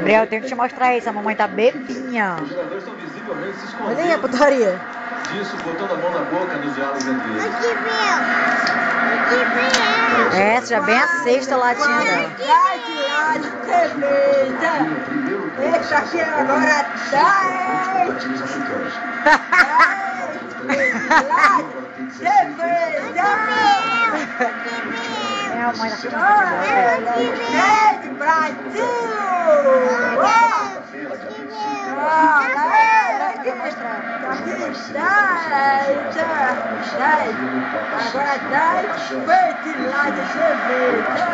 Gabriel, eu tenho que te mostrar isso. A mamãe tá bebinha. Os jogadores estão visivelmente se escondendo. Olha aí a putaria. Disso, botando a mão na boca nos diálogos entre eles. Essa já bem a sexta latinha dela. Sai de lá de cerveja. Essa aqui agora 10. Cerveja. É a mãe da criança. Gente, Brasil! Agora 10 peitos lá de cerveja.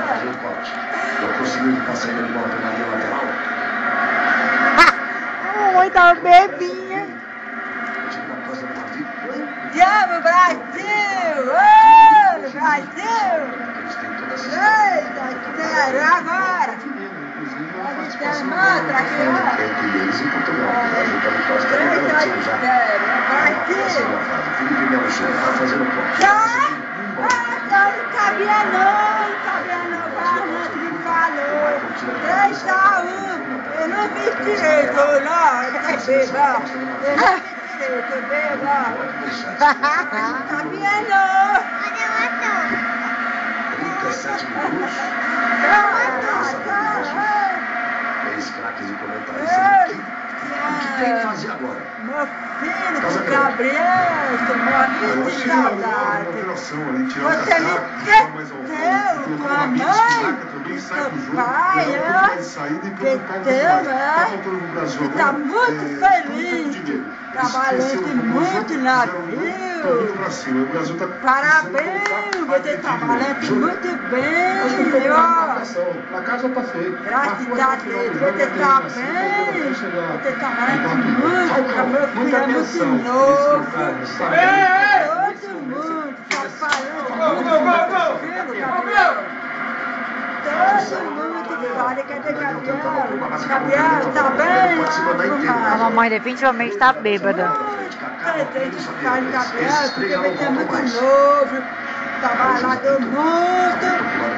Não conseguiu passar ainda de bola pela linha lateral. A mamãe tá bebinha. Diabo, Brasil! Ô, Brasil! Eita, quero agora! Mostra aqui, ó! Entre eles e Portugal. O Brasil está muito quase Felipe Melo chega, tá fazendo ponto. Não cabia não, Fernando me falou. 3-1. Eu não vi direito, não. Eu não vi direito, beba. Não cabia não. 37 minutos. Ex-craques e comentaristas. O que tem que fazer agora? Meu filho, Gabriel, tô morrendo de saudade. Você me esqueceu, tua mãe, teu pai, esqueceu, né? Está muito feliz, trabalhando muito no navio. Parabéns, você trabalhando muito bem, ó. A casa tá feita. Graças a Deus, você tá bem. Você tá trabalhando muito, meu filho é muito novo. Todo mundo trabalhando muito, meu filho, Gabriel. Todo mundo que fala, cadê Gabriel? Gabriel, tá bem? A mamãe definitivamente tá bêbada. Tem que ficar em Gabriel, porque ele é muito novo. Trabalhador muito,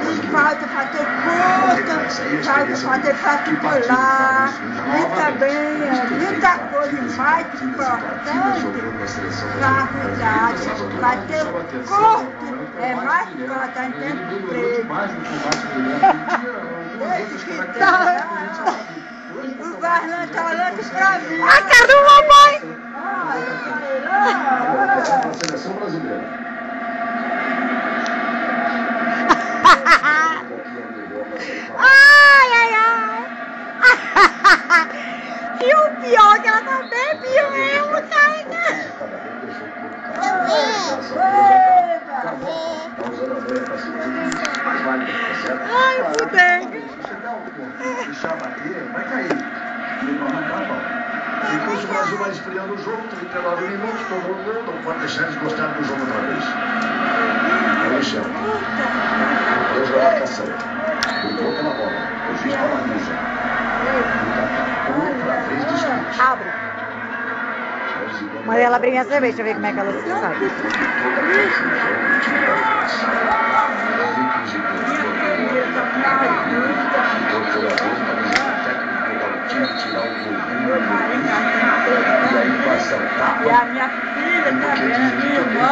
não falta fazer curso, falta fazer particular, e também muita coisa mais importante para a cidade. Fazer curso é mais importante que emprego. O Barlan tá olhando pra mim. A cara do mamãe! A seleção brasileira. Ai, ai, ai. E o pior é que ela tá bebinha mesmo, cara. Ai, fudei. Deixar bater, vai cair. Enquanto o Brasil vai esfriando o jogo, 39 minutos, tomou o gol, não pode deixar de gostar do jogo outra vez. Alexandre. Preso na marcação. Brigou pela bola. O juiz paralisa. Outra vez discute. Abre. Mas ela abre minha cerveja, deixa eu ver como é que ela se sai. E a minha filha também, a minha irmã.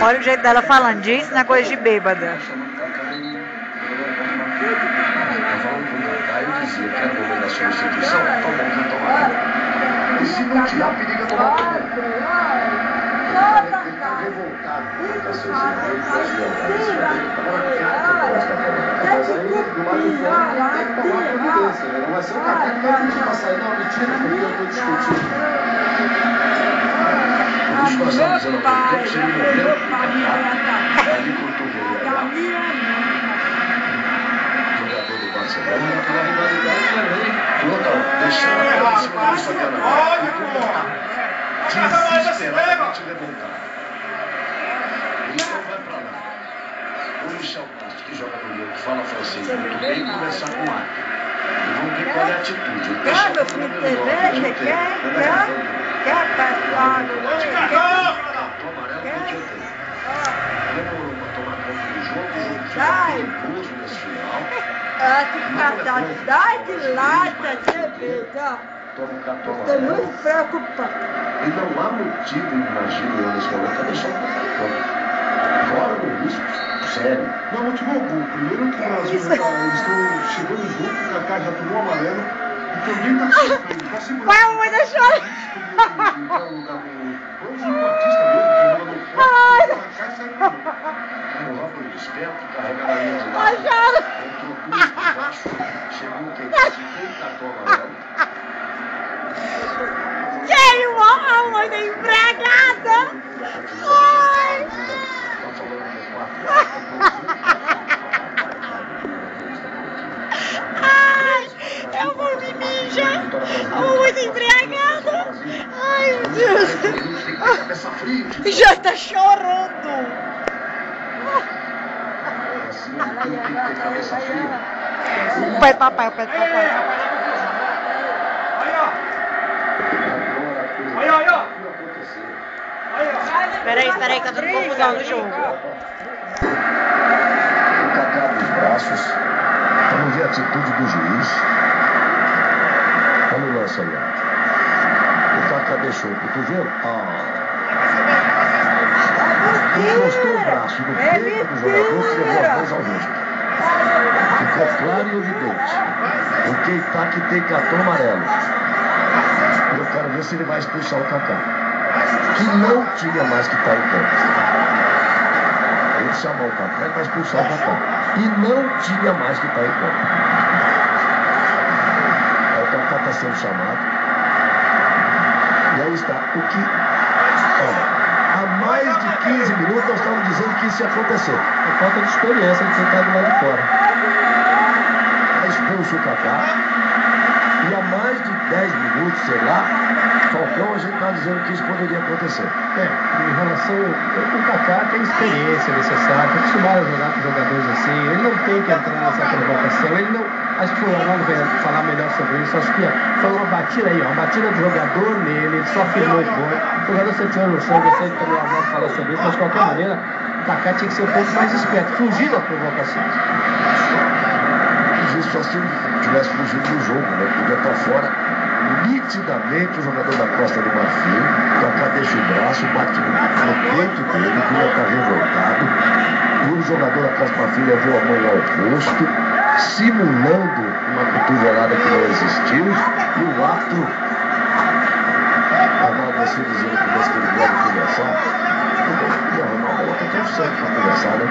Olha o jeito dela falando disso, não é coisa de bêbada. E se não tirar, periga tomar revoltado. Não vai ser o café que vai pedir pra sair, não, mentira, porque eu tô discutindo. Meu pai, Ali cotovelo. Jogador do Barcelona, aquela rivalidade também. Outra, deixando a bola em cima do Fabiano. Desesperadamente revoltado. Ele não vai pra lá. O Michel Castro, que joga no meio, que fala francês muito bem, conversar com o Arthur. E vamos ver qual é a atitude. Quer, meu filho, cerveja? Quer, pessoal? Demorou para tomar conta do jogo, Sai! perigoso nesse final. Dá de lata de cerveja. Estou muito preocupado. E não há motivo, imagino eu, nesse momento, a deixar o Kaká. Fora do risco, sério. Não motivou o gol. Primeiro que o Brasil eles estão chegando junto, o Kaká já tomou amarelo e também está segurando. Vai, mamãe, deixa eu... Vamos no Batista mesmo, que o Kaká e sai no gol. O Rafa desperto, carrega na linha de Ai, cara. entrou tudo por baixo, chegou o que? Se tem cartão amarelo. Sério, a mãe da empregada. Ai. Ai, eu vou me mijar. A mamãe da empregada. Ai, meu Deus. Já tá chorando. O pé do papai, o pé do papai. Peraí, tá dando confusão no jogo. O Kaká dos braços. Vamos ver a atitude do juiz. Olha o lance aí, ó. O Kaká deixou o cotovelo. Encostou o braço no peito do jogador que levou a mãos ao rosto. Ficou claro e evidente. O Keita que tem cartão amarelo. Eu quero ver se ele vai expulsar o Kaká, que não tinha mais que estar em campo. Ele chamou o Kaká e vai expulsar o Kaká. E não tinha mais que estar em campo. Aí o Kaká está sendo chamado. E aí está. O que... Olha, há mais de 15 minutos nós estamos dizendo que isso ia acontecer. É falta de experiência de quem está do lado de fora. Expulso o Kaká. E há mais de 10 minutos, sei lá, Falcão, a gente está dizendo que isso poderia acontecer. Em relação ao Kaká, tem experiência necessária, está acostumado a jogar com jogadores assim, ele não tem que entrar nessa provocação, ele não. Acho que o Ronaldo vai falar melhor sobre isso. Acho que foi uma batida aí, uma batida do jogador nele, ele só firmou o gol. O jogador sentiu no chão, eu sei que o Ronaldo fala sobre isso, mas de qualquer maneira, o Kaká tinha que ser um pouco mais esperto, fugir da provocação. Isso só se ele tivesse fugido do jogo, né? Podia estar fora. Nitidamente o jogador da Costa do Marfim, o Kaká deixa o braço, bate no peito dele, que já está revoltado. E o jogador da Costa do Marfim levou a mão ao rosto, simulando uma cotovelada que não existiu. E o árbitro, agora você dizendo que você ele deve conversar, e arrumar a bola que tem sangue para conversar, né?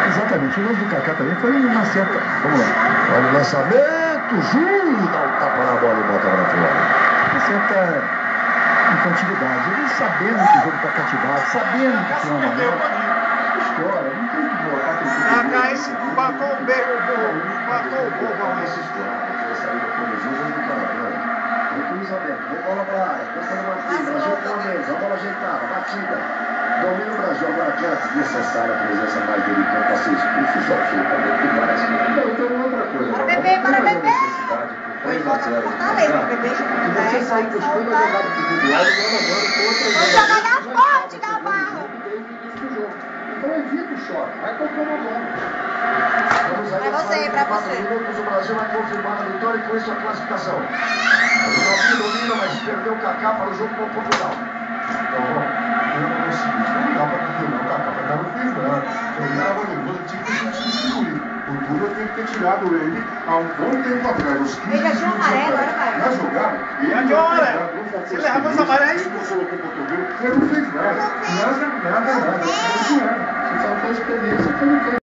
Exatamente, o lance do Kaká também foi uma certa... Vamos lá. Olha o lançamento, Júlio dá um tapa na bola e bota para fora. Uma certa infantilidade. Ele sabendo que o jogo está cativado, sabendo que tem uma amarelo, história, não tem que colocar aquele tipo de... Matou o gol, Essa história, porque saída por Jesus do Canadá. Bola para a área, Costa do Marfim, Brasil com a mesa, a bola ajeitada, batida. Domina o Brasil, agora que era desnecessária a presença mais dele em campo para ser expulso, só absolutamente que parece. Não, então outra coisa. Bora beber, bora beber. Foi volta pro Fortaleza, bebê. Se você sair buscando a jogada individual, Vamos jogar na fonte da barra. então evita o choque, vai tocando a bola. Pra você, pra você. Minutos, o Brasil vai confirmar a vitória e com isso a classificação. O Brasil domina, mas perdeu o Kaká para o jogo com Portugal. Então, é o seguinte, não dá para confirmar o Kaká, mas não fez nada. Ele estava nervoso, tinha que substituir. O Duda tem que ter tirado ele há um bom tempo atrás. Os 15 Ele já tinha um amarelo, era, vai. na jogada. Já tinha um amarelo. Se leva os amarelos, ele não colocou o cotovelo, ele não fez nada. Nada. Ele não era. Você faltou experiência, foi no